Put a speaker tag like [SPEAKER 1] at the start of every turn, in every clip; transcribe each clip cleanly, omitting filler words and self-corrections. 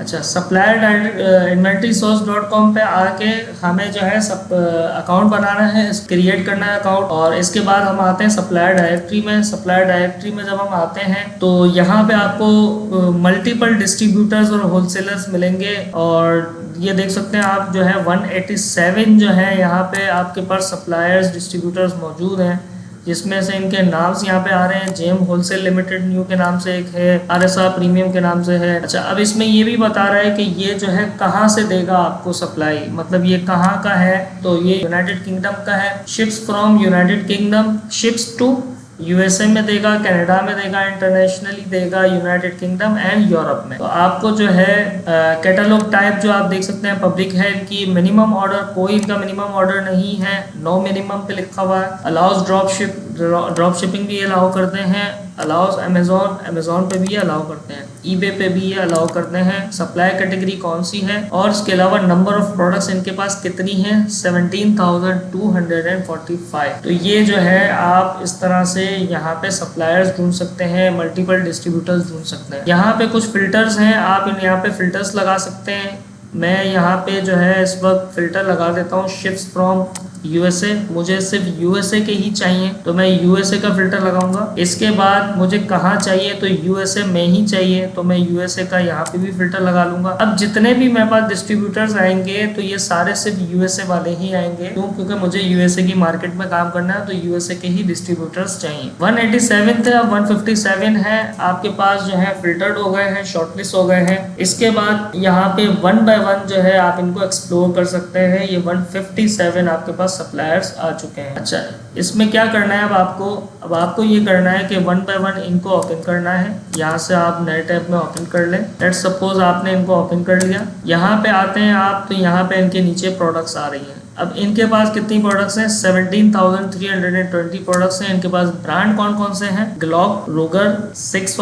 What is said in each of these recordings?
[SPEAKER 1] अच्छा, supplier inventory source dot com पे आके हमें जो है सब अकाउंट बनाना है, क्रिएट करना है अकाउंट, और इसके बाद हम आते हैं सप्लायर डायरेक्टरी में। सप्लायर डायरेक्टरी में जब हम आते हैं तो यहाँ पे आपको मल्टीपल डिस्ट्रीब्यूटर्स और होलसेलर्स मिलेंगे, और ये देख सकते हैं आप जो है 187 जो है यहाँ पे आपके पास सप्लायर्स डिस्ट्रीब्यूटर्स मौजूद हैं, जिसमें से इनके नाम्स यहाँ पे आ रहे हैं। जेम होलसेल लिमिटेड न्यू के नाम से एक है, आरएसआर प्रीमियम के नाम से है। अच्छा, अब इसमें ये भी बता रहा है कि ये जो है कहाँ से देगा आपको सप्लाई, मतलब ये कहाँ का है, तो ये यूनाइटेड किंगडम का है। Ships from United Kingdom, ships to USA में देगा, कनाडा में देगा, इंटरनेशनली देगा, यूनाइटेड किंगडम एंड यूरोप में। तो आपको जो है कैटलॉग टाइप जो आप देख सकते हैं पब्लिक है इनकी। मिनिमम ऑर्डर, कोई इनका मिनिमम ऑर्डर नहीं है, नो मिनिमम पे लिखा हुआ है। अलाउज ड्रॉप शिपिंग भी अलाउ करते हैं। अलाउज अमेजोन पे भी अलाउ करते हैं, ईबे पे भी ये अलाउ करते हैं। सप्लाई कैटेगरी कौन सी है, और इसके अलावा नंबर ऑफ प्रोडक्ट्स इनके पास कितनी है, 17,245। तो ये जो है आप इस तरह से यहाँ पे सप्लायर्स ढूंढ सकते हैं, मल्टीपल डिस्ट्रीब्यूटर्स ढूंढ सकते हैं। यहाँ पे कुछ फिल्टर्स हैं, आप यहाँ पे फिल्टर्स लगा सकते हैं। मैं यहाँ पे जो है इस वक्त फिल्टर लगा देता हूँ, शिप्स फ्रॉम यूएसए। मुझे सिर्फ यूएसए के ही चाहिए तो मैं यूएसए का फिल्टर लगाऊंगा। इसके बाद मुझे कहाँ चाहिए, तो यूएसए में ही चाहिए तो मैं यूएसए का यहाँ पे भी फिल्टर लगा लूंगा। अब जितने भी मेरे पास डिस्ट्रीब्यूटर्स आएंगे तो ये सारे सिर्फ यूएसए वाले ही आएंगे, क्यों? क्योंकि मुझे यूएसए की मार्केट में काम करना है, तो यूएसए के ही डिस्ट्रीब्यूटर्स चाहिए। 187 थे, अब 157 है आपके पास जो है फिल्टर्ड हो गए हैं, शॉर्टलिस्ट हो गए हैं। इसके बाद यहाँ पे 1 बाय 1 जो है आप इनको एक्सप्लोर कर सकते हैं। ये 157 आपके पास सप्लायर्स आ चुके हैं। अच्छा, इसमें क्या करना है अब आपको ये करना है कि 1 बाय 1 इनको ओपन करना है। यहाँ से आप नए टैब में ओपन कर लें। लेट्स सपोज आपने इनको ओपन कर लिया, यहाँ पे आते हैं आप, तो यहाँ पे इनके नीचे प्रोडक्ट्स आ रही हैं। अब इनके पास कितनी प्रोडक्ट्स हैं, 17,320 प्रोडक्ट्स हैं इनके पास। ब्रांड कौन कौन से हैं, ग्लॉक, रूगर, सिक्स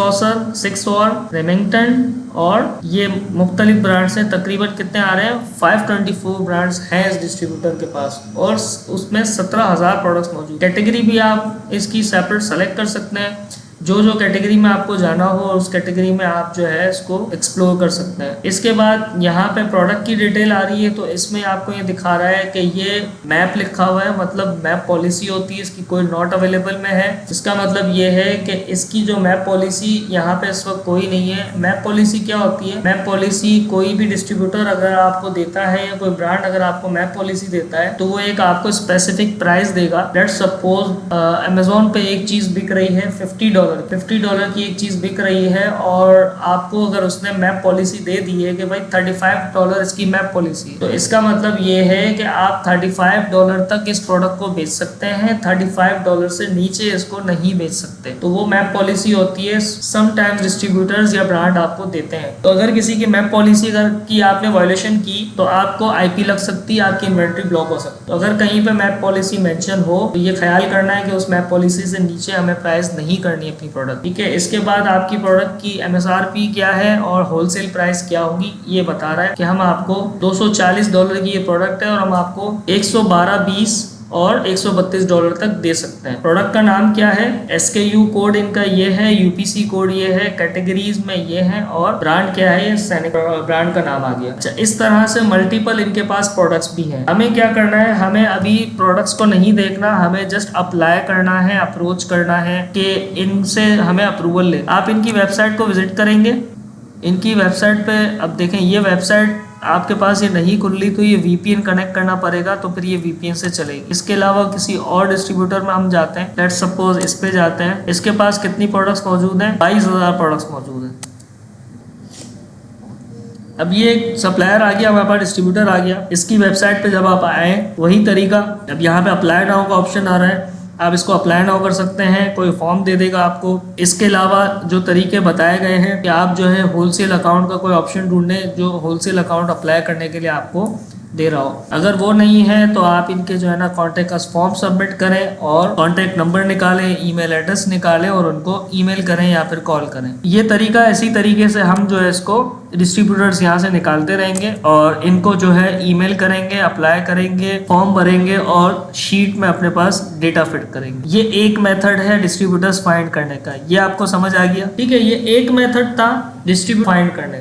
[SPEAKER 1] और रेमिंगटन, और ये मुख्तलिफ ब्रांड्स हैं। तकरीबन कितने आ रहे हैं, 524 ब्रांड्स हैं इस डिस्ट्रीब्यूटर के पास, और उसमें 17,000 प्रोडक्ट्स मौजूद। कैटेगरी भी आप इसकी सेपरेट सेलेक्ट कर सकते हैं, जो कैटेगरी में आपको जाना हो उस कैटेगरी में आप जो है इसको एक्सप्लोर कर सकते हैं। इसके बाद यहाँ पे प्रोडक्ट की डिटेल आ रही है, तो इसमें आपको ये दिखा रहा है कि ये मैप लिखा हुआ है, मतलब मैप पॉलिसी होती है इसकी, कोई नॉट अवेलेबल में है। इसका मतलब ये है कि इसकी जो मैप पॉलिसी यहाँ पे इस वक्त कोई नहीं है। मैप पॉलिसी क्या होती है, मैप पॉलिसी कोई भी डिस्ट्रीब्यूटर अगर आपको देता है या कोई ब्रांड अगर आपको मैप पॉलिसी देता है तो वो एक आपको स्पेसिफिक प्राइस देगा। लेट्स सपोज अमेजोन पे एक चीज बिक रही है $50 की एक चीज बिक रही है, और आपको अगर उसने मैप पॉलिसी दे दी है कि भाई $35 इसकी मैप पॉलिसी, तो इसका मतलब ये है कि आप $35 तक इस प्रोडक्ट को बेच सकते हैं, $35 से नीचे इसको नहीं बेच सकते। तो वो मैप पॉलिसी होती है, समटाइम्स डिस्ट्रीब्यूटर्स या ब्रांड आपको देते हैं। तो अगर किसी की मैप पॉलिसी अगर की आपने वायलेशन की तो आपको आईपी लग सकती है, आपकी इन्वेंट्री ब्लॉक हो सकती है। तो अगर कहीं पे मैप पॉलिसी मेंशन हो तो ये ख्याल करना है कि उस मैप पॉलिसी से नीचे हमें प्राइस नहीं करनी अपनी प्रोडक्ट, ठीक है। इसके बाद आपकी प्रोडक्ट की एमएसआरपी क्या है और होलसेल प्राइस क्या होगी ये बता रहा है कि हम आपको $240 की ये प्रोडक्ट है और हम आपको 112.20 और $132 तक दे सकते हैं। प्रोडक्ट का नाम क्या है, SKU कोड इनका ये है, यूपीसी कोड ये है, कैटेगरीज में ये है, और ब्रांड क्या है, ये सैनिक ब्रांड का नाम आ गया। अच्छा, इस तरह से मल्टीपल इनके पास प्रोडक्ट्स भी हैं। हमें क्या करना है, हमें अभी प्रोडक्ट्स को नहीं देखना, हमें जस्ट अप्लाई करना है, अप्रोच करना है कि इनसे हमें अप्रूवल ले। आप इनकी वेबसाइट को विजिट करेंगे, इनकी वेबसाइट पे अब देखें ये वेबसाइट आपके पास ये नहीं खुल रही तो ये VPN कनेक्ट करना पड़ेगा, तो फिर ये VPN से चलेगी। इसके अलावा किसी और डिस्ट्रीब्यूटर में हम जाते हैं, लेट्स सपोज इस पे जाते हैं। इसके पास कितनी प्रोडक्ट्स मौजूद हैं, 22,000 प्रोडक्ट्स मौजूद हैं। अब ये एक सप्लायर आ गया, हमारे पास डिस्ट्रीब्यूटर आ गया। इसकी वेबसाइट पे जब आप आए वही तरीका, अब यहाँ पे अप्लाई नाउ का ऑप्शन आ रहा है, आप इसको अप्लाई नाउ कर सकते हैं, कोई फॉर्म दे देगा आपको। इसके अलावा जो तरीके बताए गए हैं कि आप जो है होलसेल अकाउंट का कोई ऑप्शन ढूंढें जो होलसेल अकाउंट अप्लाई करने के लिए आपको दे रहा हो। अगर वो नहीं है तो आप इनके जो है ना कॉन्टेक्ट अस फॉर्म सबमिट करें और कॉन्टेक्ट नंबर निकालें, ईमेल एड्रेस निकालें और उनको ईमेल करें या फिर कॉल करें। ये तरीका, इसी तरीके से हम जो है इसको डिस्ट्रीब्यूटर्स यहाँ से निकालते रहेंगे और इनको जो है ईमेल करेंगे, अप्लाई करेंगे, फॉर्म भरेंगे और शीट में अपने पास डेटा फिट करेंगे। ये एक मेथड है डिस्ट्रीब्यूटर्स फाइंड करने का, ये आपको समझ आ गया, ठीक है। ये एक मेथड था डिस्ट्रीब्यूटर फाइंड करने का।